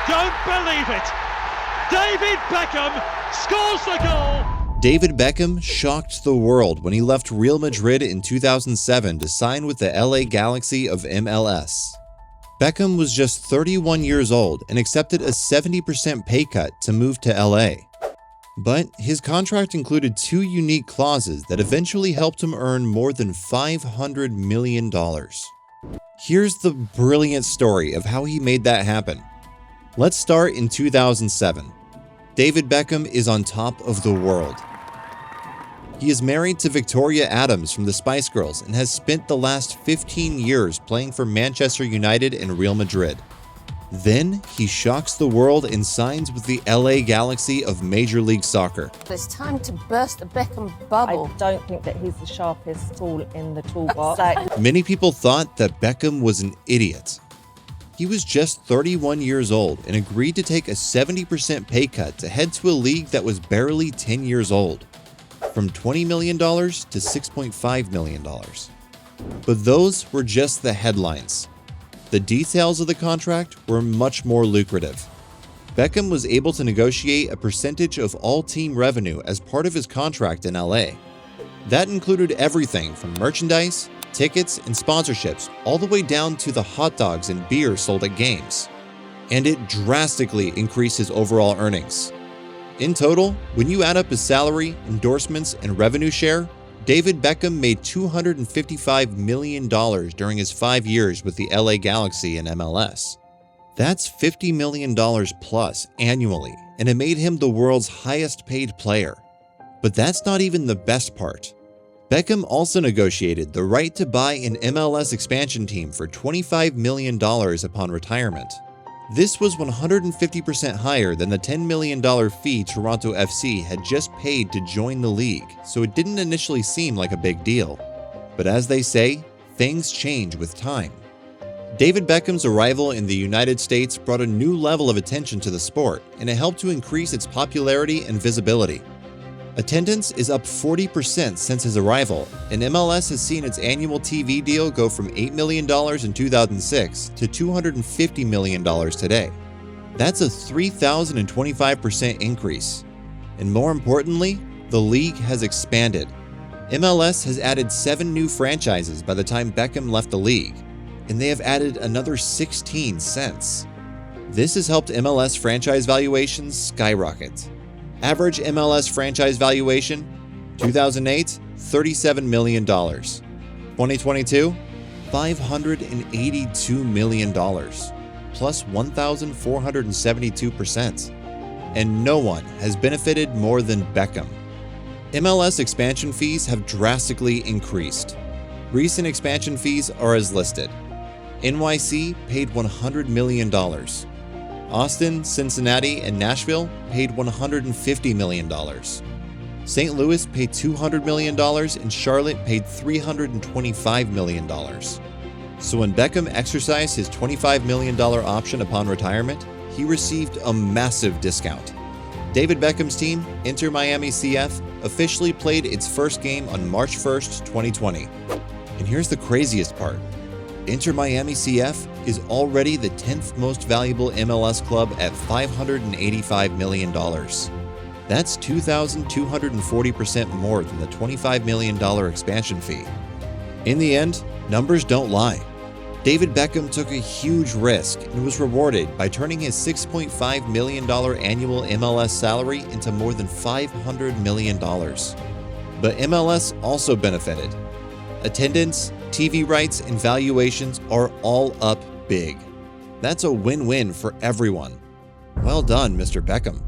don't believe it. David Beckham scores the goal. David Beckham shocked the world when he left Real Madrid in 2007 to sign with the LA Galaxy of MLS. Beckham was just 31 years old and accepted a 70% pay cut to move to LA. But his contract included two unique clauses that eventually helped him earn more than $500 million. Here's the brilliant story of how he made that happen. Let's start in 2007. David Beckham is on top of the world. He is married to Victoria Adams from the Spice Girls and has spent the last 15 years playing for Manchester United and Real Madrid. Then he shocks the world and signs with the LA Galaxy of Major League Soccer. It's time to burst the Beckham bubble. I don't think that he's the sharpest tool in the toolbox. Many people thought that Beckham was an idiot. He was just 31 years old and agreed to take a 70% pay cut to head to a league that was barely 10 years old, from $20 million to $6.5 million. But those were just the headlines. The details of the contract were much more lucrative. Beckham was able to negotiate a percentage of all team revenue as part of his contract in LA. That included everything from merchandise, tickets, and sponsorships, all the way down to the hot dogs and beer sold at games. And it drastically increased his overall earnings. In total, when you add up his salary, endorsements, and revenue share, David Beckham made $255 million during his 5 years with the LA Galaxy and MLS. That's $50 million plus annually, and it made him the world's highest paid player. But that's not even the best part. Beckham also negotiated the right to buy an MLS expansion team for $25 million upon retirement. This was 150% higher than the $10 million fee Toronto FC had just paid to join the league, so it didn't initially seem like a big deal. But as they say, things change with time. David Beckham's arrival in the United States brought a new level of attention to the sport, and it helped to increase its popularity and visibility. Attendance is up 40% since his arrival, and MLS has seen its annual TV deal go from $8 million in 2006 to $250 million today. That's a 3,025% increase. And more importantly, the league has expanded. MLS has added 7 new franchises by the time Beckham left the league, and they have added another 16 since. This has helped MLS franchise valuations skyrocket. Average MLS franchise valuation, 2008, $37 million. 2022, $582 million, plus 1,472%. And no one has benefited more than Beckham. MLS expansion fees have drastically increased. Recent expansion fees are as listed. NYC paid $100 million. Austin, Cincinnati, and Nashville paid $150 million. St. Louis paid $200 million and Charlotte paid $325 million. So when Beckham exercised his $25 million option upon retirement, he received a massive discount. David Beckham's team, Inter Miami CF, officially played its first game on March 1st, 2020. And here's the craziest part. Inter Miami CF is already the 10th most valuable MLS club at $585 million. That's 2,240% more than the $25 million expansion fee. In the end, numbers don't lie. David Beckham took a huge risk and was rewarded by turning his $6.5 million annual MLS salary into more than $500 million. But MLS also benefited. Attendance, TV rights, and valuations are all up big. That's a win-win for everyone. Well done, Mr. Beckham.